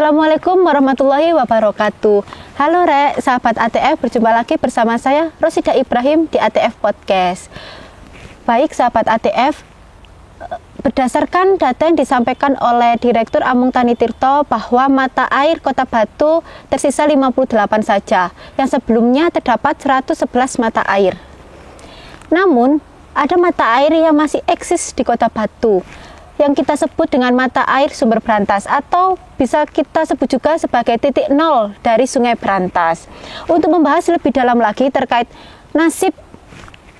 Assalamualaikum warahmatullahi wabarakatuh. Halo Rek, sahabat ATF, berjumpa lagi bersama saya Rosida Ibrahim di ATF Podcast. Baik sahabat ATF, berdasarkan data yang disampaikan oleh Direktur Amung Tani Tirto bahwa mata air Kota Batu tersisa 58 saja, yang sebelumnya terdapat 111 mata air. Namun, ada mata air yang masih eksis di Kota Batu, yang kita sebut dengan mata air sumber Brantas, atau bisa kita sebut juga sebagai titik nol dari Sungai Brantas. Untuk membahas lebih dalam lagi terkait nasib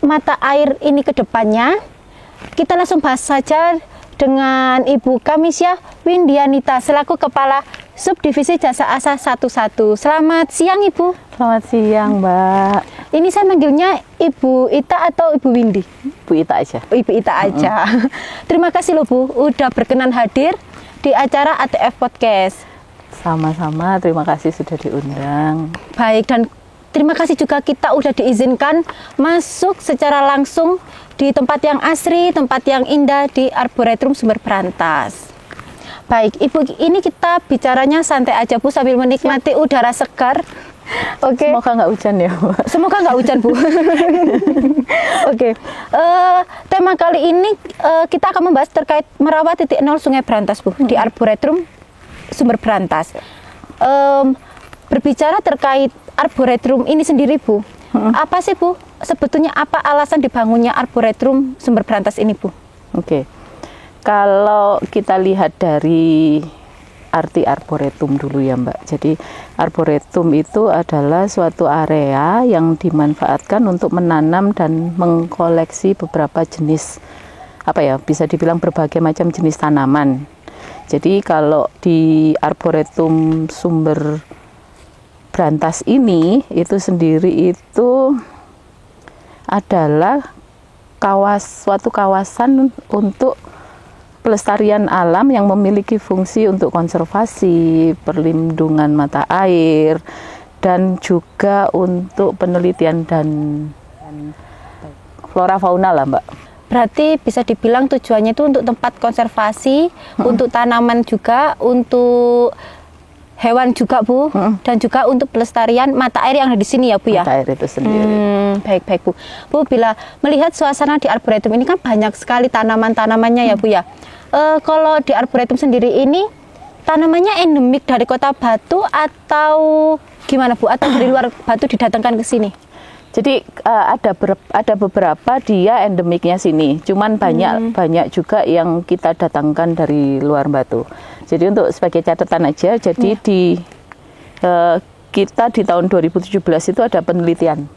mata air ini ke depannya, kita langsung bahas saja dengan Ibu Kamisya Windianita selaku Kepala Subdivisi Jasa Asa 11. Selamat siang Ibu. Selamat siang Mbak. Ini saya manggilnya Ibu Ita atau Ibu Windy? Bu Ita aja. Ibu Ita aja. Terima kasih loh Bu, udah berkenan hadir di acara ATF Podcast. Sama-sama, terima kasih sudah diundang. Baik, dan terima kasih juga kita udah diizinkan masuk secara langsung di tempat yang asri, tempat yang indah di Arboretum Sumber Brantas. Baik, Ibu, ini kita bicaranya santai aja Bu, sambil menikmati udara segar. Oke. Semoga nggak hujan ya Bu. Semoga nggak hujan Bu. Oke. Tema kali ini kita akan membahas terkait merawat titik nol Sungai Brantas Bu, di Arboretum Sumber Brantas. Berbicara terkait Arboretum ini sendiri Bu, apa sih Bu sebetulnya, apa alasan dibangunnya Arboretum Sumber Brantas ini Bu? Oke. Kalau kita lihat dari arti arboretum dulu ya Mbak. Jadi arboretum itu adalah suatu area yang dimanfaatkan untuk menanam dan mengkoleksi beberapa jenis, bisa dibilang berbagai macam jenis tanaman. Jadi kalau di Arboretum Sumber Brantas ini itu sendiri itu adalah suatu kawasan untuk pelestarian alam yang memiliki fungsi untuk konservasi, perlindungan mata air, dan juga untuk penelitian dan flora fauna lah Mbak. Berarti bisa dibilang tujuannya itu untuk tempat konservasi, untuk tanaman juga, untuk hewan juga Bu, dan juga untuk pelestarian mata air yang ada di sini ya Bu ya? Mata air itu sendiri. Baik Bu. Bu, bila melihat suasana di Arboretum ini kan banyak sekali tanaman-tanamannya ya Bu ya? Kalau di Arboretum sendiri ini tanamannya endemik dari Kota Batu atau gimana Bu? Atau dari luar Batu didatangkan ke sini? Jadi ada beberapa dia endemiknya sini, cuman banyak juga yang kita datangkan dari luar Batu. Jadi untuk sebagai catatan aja, jadi kita di tahun 2017 itu ada penelitian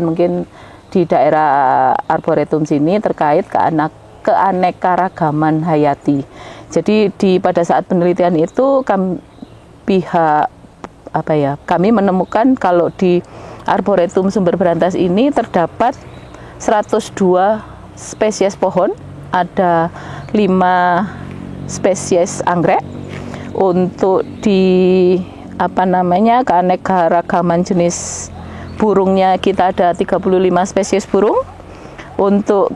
mungkin di daerah Arboretum sini terkait keanekaragaman hayati. Jadi pada saat penelitian itu kami menemukan kalau di Arboretum Sumber Brantas ini terdapat 102 spesies pohon, ada 5 spesies anggrek. Untuk di keanekaragaman jenis burungnya kita ada 35 spesies burung. Untuk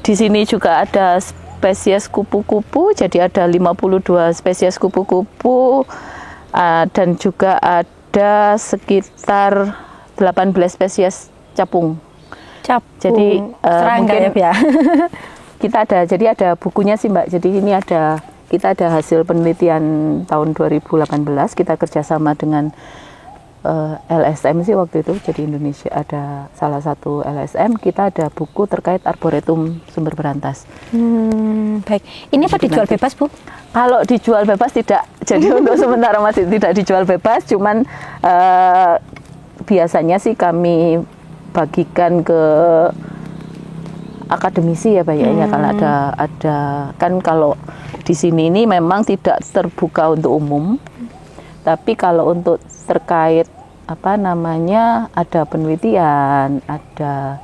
di sini juga ada spesies kupu-kupu, jadi ada 52 spesies kupu-kupu, dan juga ada sekitar 18 spesies capung. Jadi serangga ya. Kita ada bukunya sih Mbak. Jadi ini kita ada hasil penelitian tahun 2018, kita kerjasama dengan LSM sih waktu itu, jadi Indonesia ada salah satu LSM, kita ada buku terkait Arboretum Sumber Brantas. Baik, ini apa dijual bebas Bu? Kalau dijual bebas tidak, jadi untuk sementara masih tidak dijual bebas, cuman biasanya sih kami bagikan ke akademisi ya Pak ya, kalau ada kan kalau di sini ini memang tidak terbuka untuk umum, tapi kalau untuk terkait ada penelitian, ada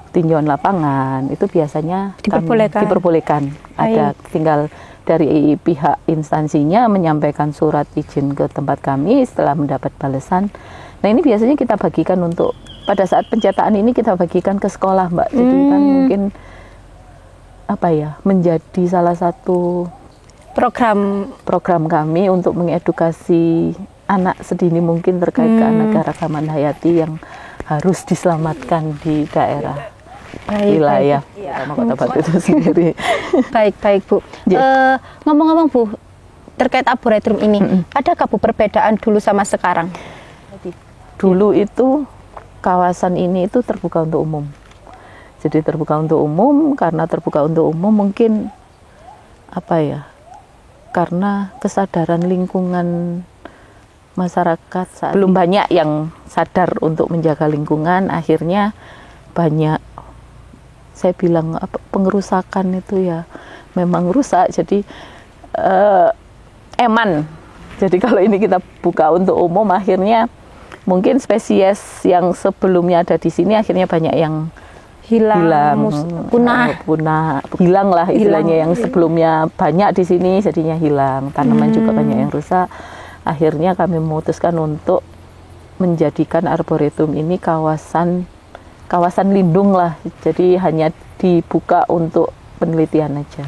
tinjauan lapangan, itu biasanya diperbolehkan. Ada tinggal dari pihak instansinya menyampaikan surat izin ke tempat kami setelah mendapat balasan. Nah ini biasanya kita bagikan untuk pada saat pencetakan ini kita bagikan ke sekolah Mbak. Jadi kan mungkin menjadi salah satu program kami untuk mengedukasi anak sedini mungkin terkait keanekaragaman hayati yang harus diselamatkan di daerah wilayah terutama Kota Batu itu sendiri. Baik Bu. Ngomong-ngomong Bu, terkait arboretum ini, adakah Bu perbedaan dulu sama sekarang? Dulu itu kawasan ini itu terbuka untuk umum. Jadi terbuka untuk umum, karena terbuka untuk umum mungkin karena kesadaran lingkungan masyarakat saat belum banyak yang sadar untuk menjaga lingkungan, akhirnya banyak saya bilang pengerusakan itu ya memang rusak, jadi eman. Jadi kalau ini kita buka untuk umum, akhirnya mungkin spesies yang sebelumnya ada di sini akhirnya banyak yang hilang, hilang lah istilahnya. Yang sebelumnya banyak di sini jadinya hilang, tanaman juga banyak yang rusak. Akhirnya kami memutuskan untuk menjadikan arboretum ini kawasan lindung lah, jadi hanya dibuka untuk penelitian aja.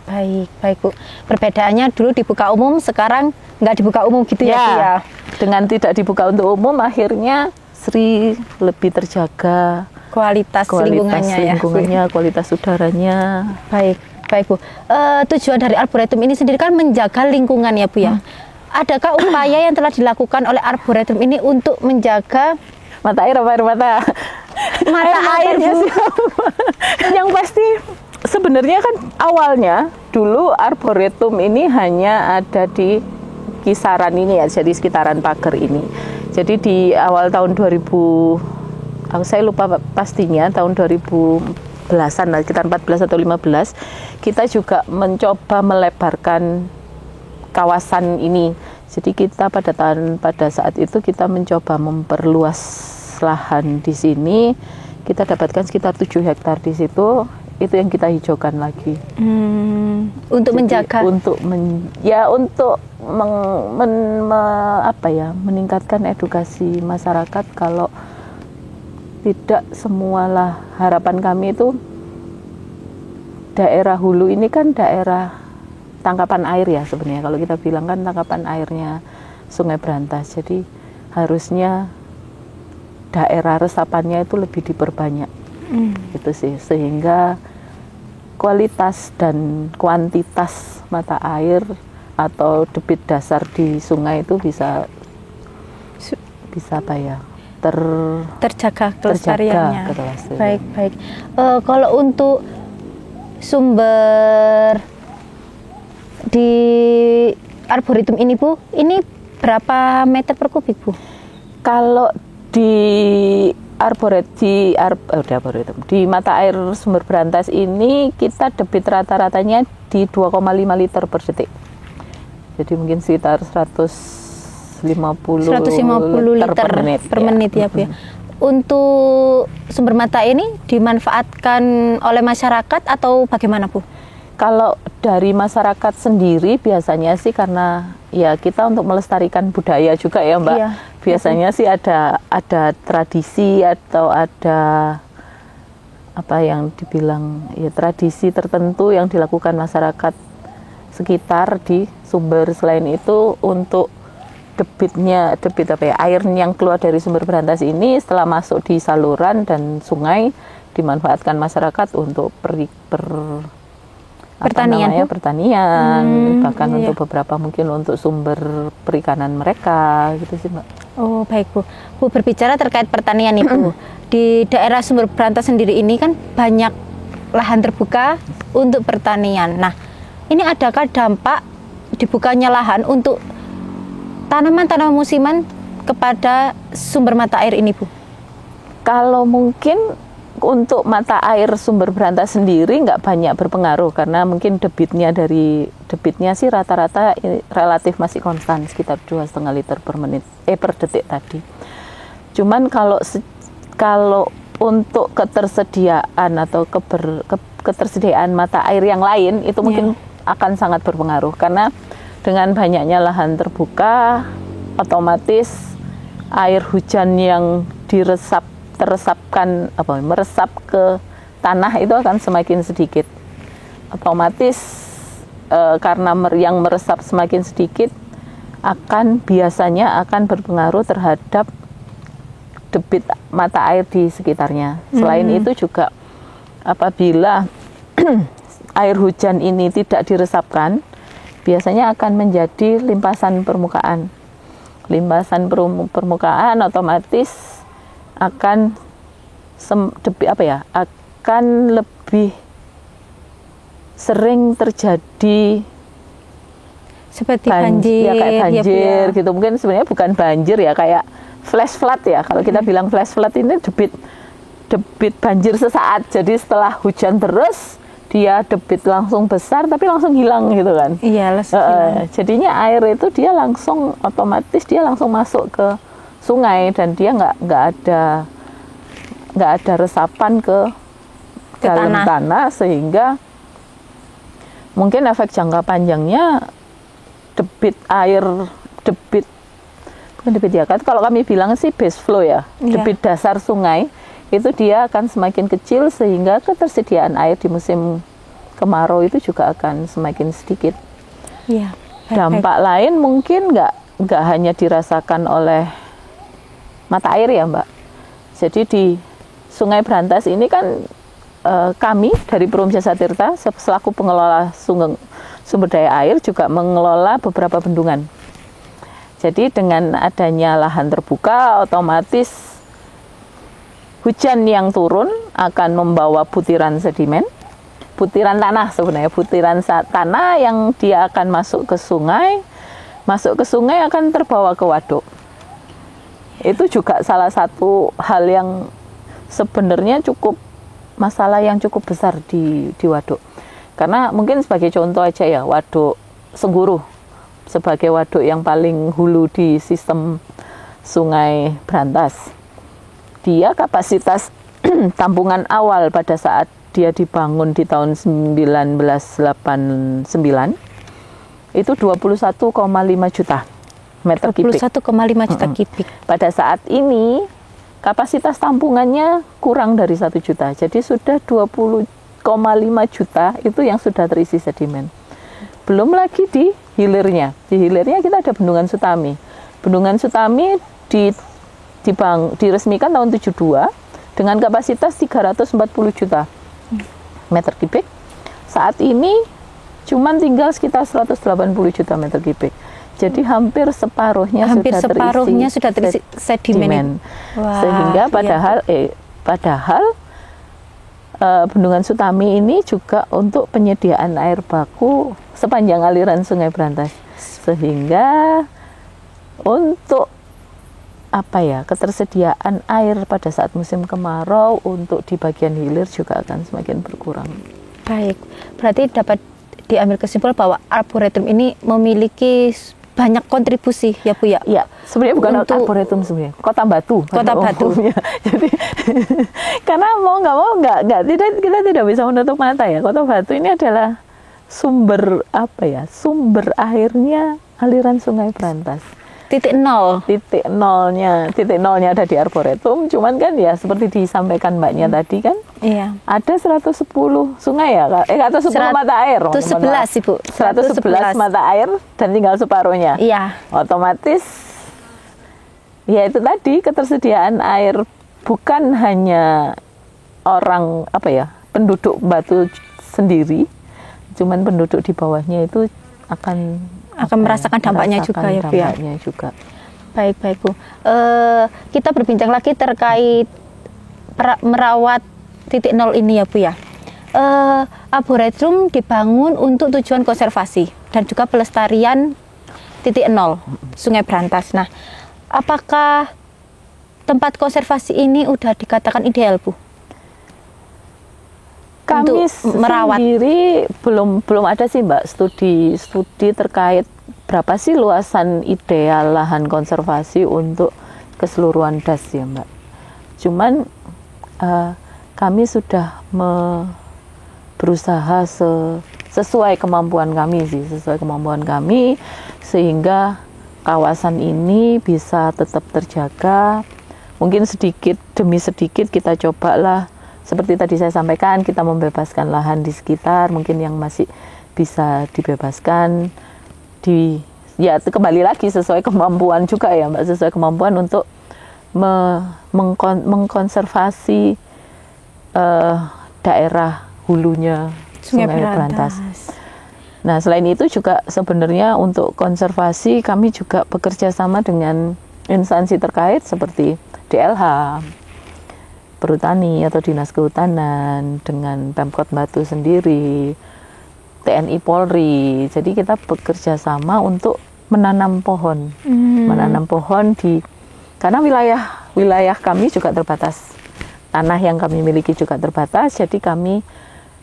Baik Bu. Perbedaannya dulu dibuka umum, sekarang nggak dibuka umum gitu ya Bu ya? Dengan tidak dibuka untuk umum, akhirnya Sri lebih terjaga kualitas lingkungannya, kualitas udaranya. Baik Bu. Tujuan dari arboretum ini sendiri kan menjaga lingkungan ya Bu ya. Adakah upaya yang telah dilakukan oleh arboretum ini untuk menjaga mata air Bu? Yang pasti sebenarnya kan awalnya dulu arboretum ini hanya ada di kisaran ini ya, jadi sekitaran pagar ini. Jadi di awal tahun 2000, saya lupa pastinya, tahun 2010-an lah, sekitar 14 atau 15, kita juga mencoba melebarkan kawasan ini. Jadi kita pada saat itu kita mencoba memperluas lahan di sini. Kita dapatkan sekitar 7 hektar di situ. Itu yang kita hijaukan lagi. Untuk menjaga, meningkatkan edukasi masyarakat kalau tidak semualah. Harapan kami itu daerah hulu ini kan daerah tangkapan air ya sebenarnya. Kalau kita bilang kan tangkapan airnya Sungai Brantas. Jadi harusnya daerah resapannya itu lebih diperbanyak. Itu sih, sehingga kualitas dan kuantitas mata air atau debit dasar di sungai itu bisa terjaga kelestariannya. Baik. Kalau untuk sumber di arboretum ini Bu, ini berapa meter per kubik Bu? Kalau di mata air Sumber Brantas ini kita debit rata-ratanya di 2,5 liter per detik. Jadi mungkin sekitar 150 liter per menit ya Bu ya. Untuk sumber mata ini dimanfaatkan oleh masyarakat atau bagaimana Bu? Kalau dari masyarakat sendiri biasanya sih karena ya kita untuk melestarikan budaya juga ya Mbak. Iya. Biasanya sih ada tradisi atau ada yang dibilang ya tradisi tertentu yang dilakukan masyarakat sekitar di sumber. Selain itu untuk air yang keluar dari Sumber Brantas ini setelah masuk di saluran dan sungai dimanfaatkan masyarakat untuk pertanian, bahkan untuk beberapa mungkin untuk sumber perikanan mereka gitu sih Mbak. Oh baik Bu. Bu, berbicara terkait pertanian nih Bu, di daerah Sumber Brantas sendiri ini kan banyak lahan terbuka untuk pertanian. Nah, ini adakah dampak dibukanya lahan untuk tanaman-tanaman musiman kepada sumber mata air ini Bu? Kalau mungkin untuk mata air Sumber Brantas sendiri nggak banyak berpengaruh karena mungkin debitnya sih rata-rata relatif masih konstan sekitar 2,5 liter per detik tadi. Cuman kalau untuk ketersediaan atau ketersediaan mata air yang lain itu mungkin akan sangat berpengaruh karena dengan banyaknya lahan terbuka otomatis air hujan yang meresap ke tanah itu akan semakin sedikit. Otomatis karena yang meresap semakin sedikit biasanya akan berpengaruh terhadap debit mata air di sekitarnya. Selain itu juga apabila air hujan ini tidak diresapkan, biasanya akan menjadi limpasan permukaan. Limpasan permukaan otomatis akan akan lebih sering terjadi seperti banjir, ya kayak banjir ya. gitu. Mungkin sebenarnya bukan banjir ya, kayak flash flood ya. Kalau kita bilang flash flood ini debit banjir sesaat. Jadi setelah hujan terus dia debit langsung besar tapi langsung hilang gitu kan. Iya, jadinya air itu dia langsung otomatis dia langsung masuk ke sungai dan dia nggak ada resapan ke dalam tanah sehingga mungkin efek jangka panjangnya bukan debit ya kan, kalau kami bilang sih base flow ya, debit dasar sungai itu dia akan semakin kecil sehingga ketersediaan air di musim kemarau itu juga akan semakin sedikit. Iya. Dampak lain mungkin nggak hanya dirasakan oleh mata air ya Mbak. Jadi di Sungai Brantas ini kan kami dari Perum Jasa Tirta selaku pengelola sumber daya air juga mengelola beberapa bendungan. Jadi dengan adanya lahan terbuka, otomatis hujan yang turun akan membawa butiran sedimen, butiran tanah sebenarnya, butiran tanah yang dia akan masuk ke sungai akan terbawa ke waduk. Itu juga salah satu hal yang sebenarnya masalah yang cukup besar di waduk. Karena mungkin sebagai contoh aja ya, waduk Sengguruh sebagai waduk yang paling hulu di sistem Sungai Brantas. Dia kapasitas tampungan awal pada saat dia dibangun di tahun 1989 itu 21,5 juta meter kubik. 21,5 juta kubik. Pada saat ini kapasitas tampungannya kurang dari 1 juta. Jadi sudah 20,5 juta itu yang sudah terisi sedimen. Belum lagi di hilirnya. Di hilirnya kita ada Bendungan Sutami. Bendungan Sutami diresmikan tahun 72 dengan kapasitas 340 juta meter kubik. Saat ini cuman tinggal sekitar 180 juta meter kubik. Jadi hampir separuhnya sudah terisi sedimen. Wah, sehingga padahal Bendungan Sutami ini juga untuk penyediaan air baku sepanjang aliran Sungai Brantas. Sehingga untuk ketersediaan air pada saat musim kemarau untuk di bagian hilir juga akan semakin berkurang. Baik, berarti dapat diambil kesimpulan bahwa Arboretum ini memiliki banyak kontribusi ya Bu ya? Iya, sebenarnya bukan arboretum sebenarnya, kota batu. Jadi karena mau nggak mau kita tidak bisa menutup mata ya, kota batu ini adalah sumber airnya aliran Sungai Brantas. Titik nolnya ada di Arboretum, cuman kan ya seperti disampaikan Mbaknya tadi kan, iya, ada 110 sungai ya, atau 10 mata air. 111 Ibu. 111 mata air dan tinggal separuhnya. Iya. Otomatis ya itu tadi, ketersediaan air bukan hanya penduduk Batu sendiri, cuman penduduk di bawahnya itu akan merasakan dampaknya juga ya Bu ya. Baik Bu. Kita berbincang lagi terkait merawat titik nol ini ya Bu ya. Arboretum dibangun untuk tujuan konservasi dan juga pelestarian titik nol Sungai Brantas. Nah, apakah tempat konservasi ini udah dikatakan ideal Bu? Kami sendiri belum ada sih Mbak studi terkait berapa sih luasan ideal lahan konservasi untuk keseluruhan DAS ya Mbak. Cuman kami sudah berusaha sesuai kemampuan kami sehingga kawasan ini bisa tetap terjaga. Mungkin sedikit demi sedikit kita cobalah, seperti tadi saya sampaikan, kita membebaskan lahan di sekitar mungkin yang masih bisa dibebaskan ya kembali lagi sesuai kemampuan juga ya Mbak, sesuai kemampuan untuk mengkonservasi daerah hulunya Sungai Berantas. Nah, selain itu juga sebenarnya untuk konservasi kami juga bekerja sama dengan instansi terkait seperti DLH, Perhutani atau Dinas Kehutanan, dengan Pemkot Batu sendiri, TNI Polri. Jadi kita bekerja sama untuk menanam pohon. Menanam pohon karena wilayah kami juga terbatas. Tanah yang kami miliki juga terbatas, jadi kami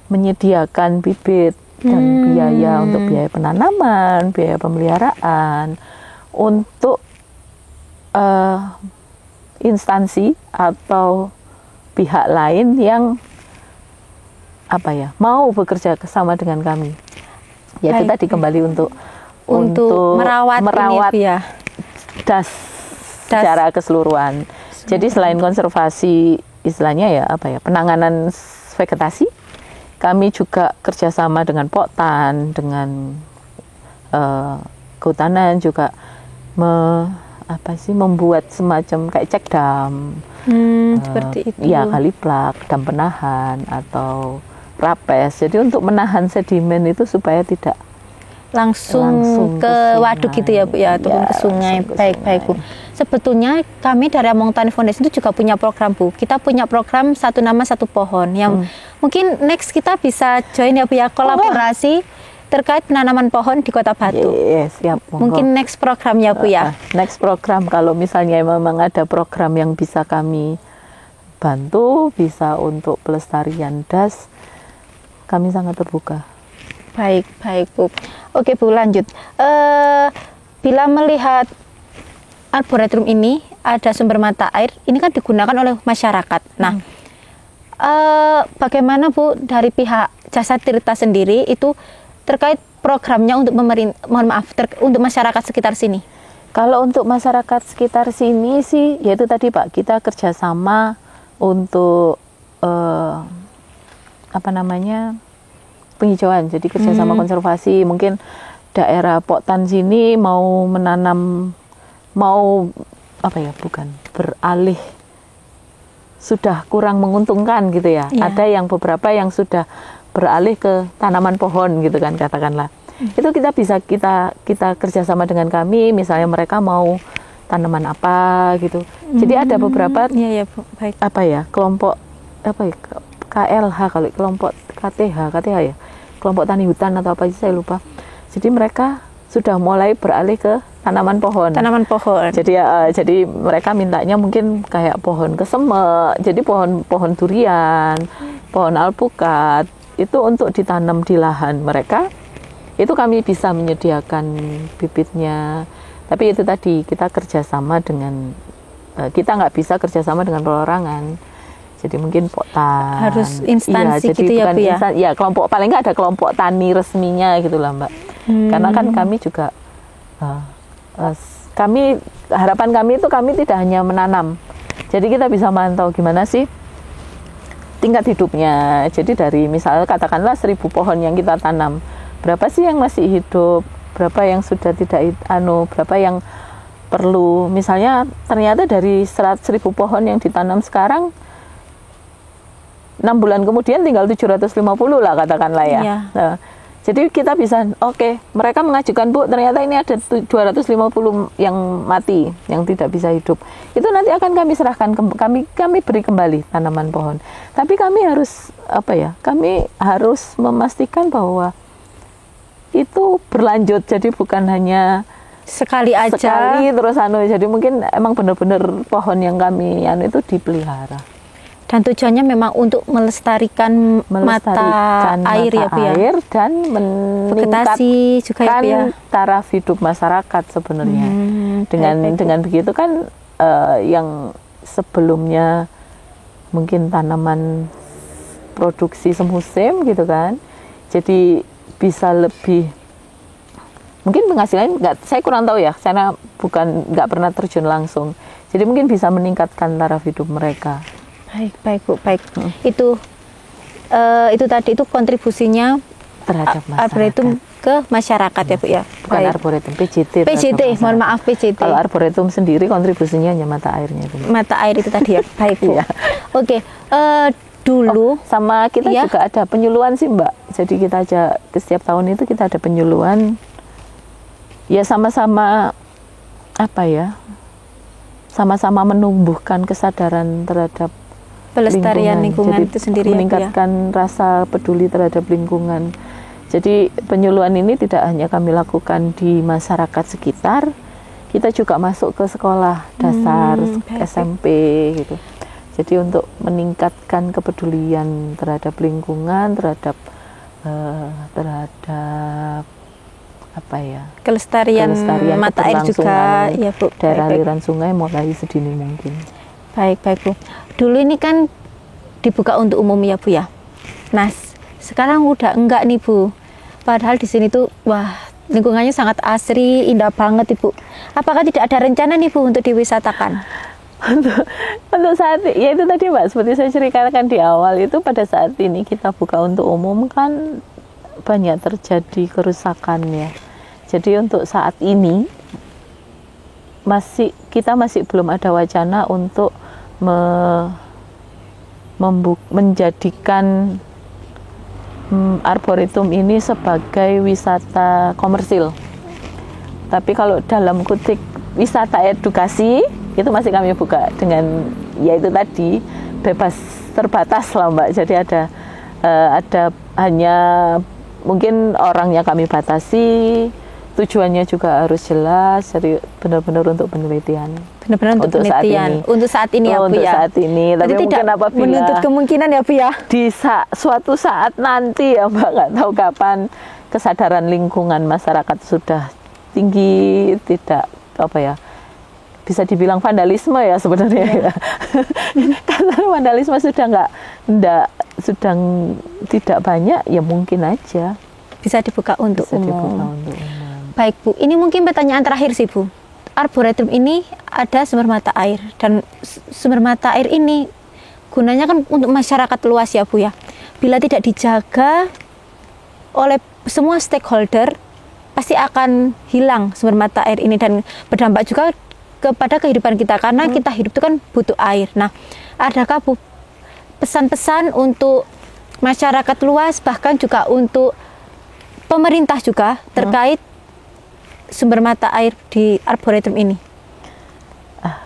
menyediakan bibit dan biaya untuk biaya penanaman, biaya pemeliharaan untuk instansi atau pihak lain yang mau bekerja sama dengan kami. Yaitu tadi kembali untuk merawat ini, ya. das secara keseluruhan. Jadi selain konservasi istilahnya penanganan vegetasi, kami juga kerjasama dengan Poktan, dengan kehutanan juga membuat semacam kayak cek dam, seperti itu. Ya, kaliplak, dam penahan atau rapes. Jadi untuk menahan sedimen itu supaya tidak langsung ke waduk gitu ya Bu ya, turun ke sungai. Baik Bu. Sebetulnya kami dari Among Tani Foundation itu juga punya program Bu. Kita punya program Satu Nama Satu Pohon yang mungkin next kita bisa join ya Bu ya, kolaborasi terkait penanaman pohon di Kota Batu. Yes, siap. Mungkin next programnya Bu ya. Next program kalau misalnya memang ada program yang bisa kami bantu, bisa untuk pelestarian das, kami sangat terbuka. Baik Bu. Oke Bu, lanjut. Bila melihat arboretum ini ada sumber mata air, ini kan digunakan oleh masyarakat. Nah, bagaimana Bu dari pihak Jasa Tirta sendiri itu terkait programnya untuk untuk masyarakat sekitar sini? Kalau untuk masyarakat sekitar sini sih, yaitu tadi Pak, kita kerjasama untuk penghijauan. Jadi kerjasama konservasi. Mungkin daerah Poktan sini mau menanam, beralih, sudah kurang menguntungkan gitu ya. Ada yang beberapa yang sudah beralih ke tanaman pohon gitu kan, katakanlah. Itu kita kerjasama dengan kami, misalnya mereka mau tanaman apa gitu. Jadi ada beberapa kelompok KLH, kalau kelompok KTH ya, kelompok tani hutan atau apa sih saya lupa. Jadi mereka sudah mulai beralih ke tanaman pohon. Jadi mereka mintanya mungkin kayak pohon kesemek, jadi pohon durian, pohon alpukat itu untuk ditanam di lahan mereka. Itu kami bisa menyediakan bibitnya. Tapi itu tadi kita kerjasama dengan kita nggak bisa kerjasama dengan perorangan. Jadi mungkin Poktan harus instansi gitu ya Bu ya. Ya, kelompok, paling nggak ada kelompok tani resminya gitu lah Mbak. Karena kan kami juga harapan kami itu kami tidak hanya menanam. Jadi kita bisa mantau gimana sih tingkat hidupnya. Jadi dari misalnya katakanlah 1.000 pohon yang kita tanam, berapa sih yang masih hidup, berapa yang sudah tidak berapa yang perlu, misalnya ternyata dari 1.000 pohon yang ditanam sekarang 6 bulan kemudian tinggal 750 lah katakanlah ya. Nah, jadi kita bisa mereka mengajukan Bu, ternyata ini ada 250 yang mati, yang tidak bisa hidup. Itu nanti akan kami serahkan kami beri kembali tanaman pohon. Tapi kami harus kami harus memastikan bahwa itu berlanjut, jadi bukan hanya sekali terus jadi mungkin emang benar-benar pohon yang kami itu dipelihara. Dan tujuannya memang untuk melestarikan mata air ya Bu ya. Air dan meningkatkan juga ya Bu ya. Taraf hidup masyarakat sebenarnya. Dengan begitu kan yang sebelumnya mungkin tanaman produksi semusim gitu kan. Jadi bisa lebih, mungkin penghasilan saya kurang tahu ya, saya nggak pernah terjun langsung. Jadi mungkin bisa meningkatkan taraf hidup mereka. Baik Bu. Itu tadi itu kontribusinya terhadap masyarakat. Arboretum ke masyarakat ya Bu ya. Bukan Baik. arboretum, PJT. PJT, mohon maaf PJT. Kalau arboretum sendiri kontribusinya hanya mata airnya itu. Mata air itu tadi ya. Baik Bu. Iya. Oke, dulu Sama kita Iya. juga ada penyuluhan sih Mbak. Jadi kita aja setiap tahun itu kita ada penyuluhan. Ya sama-sama apa ya? Sama-sama menumbuhkan kesadaran terhadap pelestarian lingkungan Jadi itu sendiri ya Bu ya. meningkatkan rasa peduli terhadap lingkungan. Jadi penyuluhan ini tidak hanya kami lakukan di masyarakat sekitar, kita juga masuk ke sekolah dasar, baik. SMP gitu. Jadi untuk meningkatkan kepedulian terhadap lingkungan, terhadap apa ya? Kelestarian mata air juga keberlangsungan ya Bu. daerah Baik, baik. aliran sungai mulai sedini mungkin. Baik, baik Bu. Dulu ini kan dibuka untuk umum ya Bu ya. Nah, sekarang udah enggak nih Bu. Padahal di sini tuh wah, lingkungannya sangat asri, indah banget Ibu. Apakah tidak ada rencana nih Bu untuk diwisatakan? Untuk saat ya itu tadi Mbak, seperti saya ceritakan di awal itu, pada saat ini kita buka untuk umum kan banyak terjadi kerusakan ya. Jadi untuk saat ini kita masih belum ada wacana untuk menjadikan arboretum ini sebagai wisata komersil. Tapi kalau dalam kutip wisata edukasi itu masih kami buka dengan yaitu tadi bebas terbatas lah Mbak. Jadi ada hanya mungkin orangnya kami batasi, tujuannya juga harus jelas, jadi benar-benar untuk penelitian. Benar-benar untuk penelitian. Untuk saat ini ya Bu untuk ya. saat ini, tapi Berarti mungkin tidak apabila menuntut kemungkinan ya Bu ya. di suatu saat nanti ya Mbak, nggak tahu kapan kesadaran lingkungan masyarakat sudah tinggi, tidak apa ya, bisa dibilang vandalisme ya sebenarnya ya. Karena vandalisme sudah tidak banyak, ya mungkin aja Bisa dibuka untuk bisa umum. dibuka untuk umum. Baik Bu, ini mungkin pertanyaan terakhir sih Bu. Arboretum ini ada sumber mata air, dan sumber mata air ini gunanya kan untuk masyarakat luas ya Bu ya. Bila tidak dijaga oleh semua stakeholder, pasti akan hilang sumber mata air ini dan berdampak juga kepada kehidupan kita, karena kita hidup itu kan butuh air. Nah, adakah Bu pesan-pesan untuk masyarakat luas, bahkan juga untuk pemerintah juga terkait sumber mata air di arboretum ini?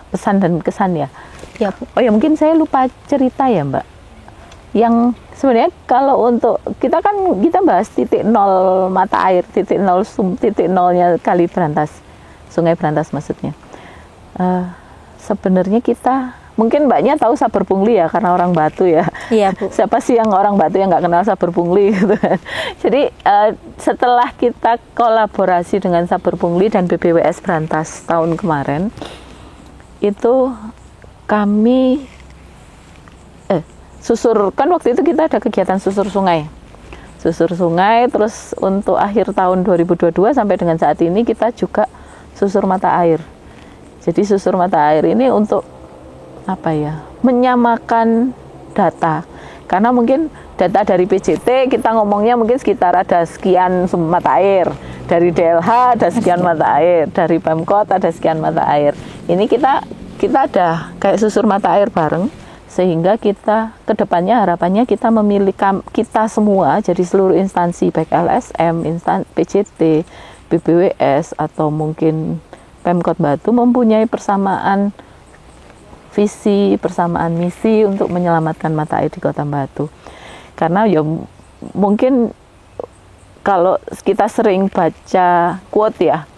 Pesan dan kesan ya. Ya Bu. Oh ya, mungkin saya lupa cerita ya Mbak. Yang sebenarnya kalau untuk kita bahas titik nol mata air, titik nolnya Kali Brantas, Sungai Brantas maksudnya. Sebenarnya kita mungkin Mbaknya tahu Saber Pungli ya, karena orang Batu ya. Iya Bu. Siapa sih yang orang Batu yang nggak kenal Saber Pungli gitu kan. Jadi setelah kita kolaborasi dengan Saber Pungli dan BBWS Brantas tahun kemarin, itu kami kan waktu itu kita ada kegiatan susur sungai, terus untuk akhir tahun 2022 sampai dengan saat ini kita juga susur mata air. Jadi susur mata air ini untuk apa ya, menyamakan data, karena mungkin data dari PJT kita ngomongnya mungkin sekitar ada sekian mata air, dari DLH ada sekian mata air, dari Pemkot ada sekian mata air. Ini kita ada kayak susur mata air bareng, sehingga kita kedepannya harapannya kita memiliki kita semua, jadi seluruh instansi baik LSM, PJT, BBWS atau mungkin Pemkot Batu mempunyai persamaan visi, persamaan misi untuk menyelamatkan mata air di Kota Batu. Karena ya mungkin kalau kita sering baca quote ya,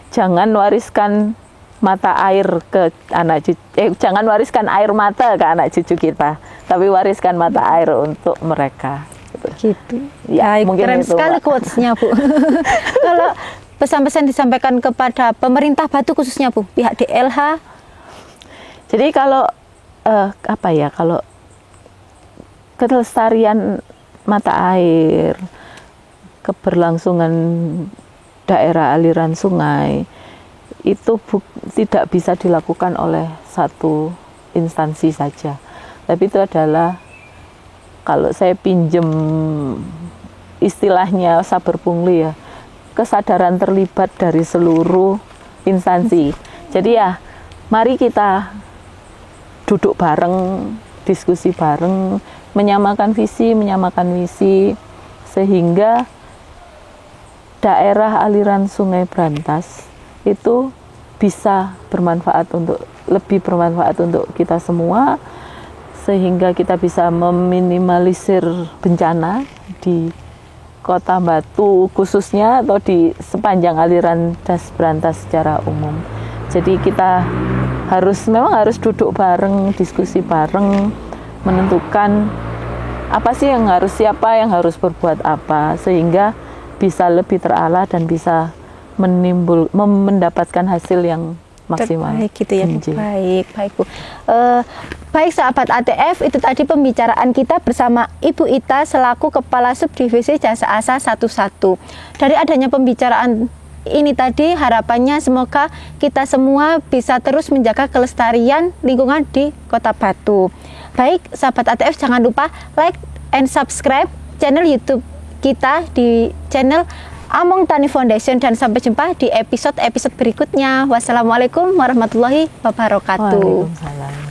jangan wariskan mata air ke anak cucu, jangan wariskan air mata ke anak cucu kita, tapi wariskan mata air untuk mereka. Gitu. Ya, mungkin keren itu, sekali quotes-nya Bu. Kalau pesan-pesan disampaikan kepada pemerintah Batu khususnya Bu, pihak DLH. Jadi kalau kalau kelestarian mata air, keberlangsungan daerah aliran sungai itu tidak bisa dilakukan oleh satu instansi saja, tapi itu adalah, kalau saya pinjem istilahnya saber pungli ya, kesadaran terlibat dari seluruh instansi. Jadi ya, mari kita duduk bareng, diskusi bareng, menyamakan visi, menyamakan misi, sehingga daerah aliran Sungai Brantas itu bisa lebih bermanfaat untuk kita semua, sehingga kita bisa meminimalisir bencana di Kota Batu khususnya atau di sepanjang aliran Das Brantas secara umum. Jadi kita memang harus duduk bareng, diskusi bareng, menentukan siapa yang harus berbuat apa, sehingga bisa lebih terarah dan bisa mendapatkan hasil yang maksimal. Baik gitu ya. Baik Bu. Baik sahabat ATF, itu tadi pembicaraan kita bersama Ibu Ita selaku Kepala Subdivisi Jasa Asa 11. Dari adanya pembicaraan ini tadi, harapannya semoga kita semua bisa terus menjaga kelestarian lingkungan di Kota Batu. Baik sahabat ATF, jangan lupa like and subscribe channel YouTube kita di channel Among Tani Foundation, dan sampai jumpa di episode berikutnya. Wassalamualaikum warahmatullahi wabarakatuh. Waalaikumsalam.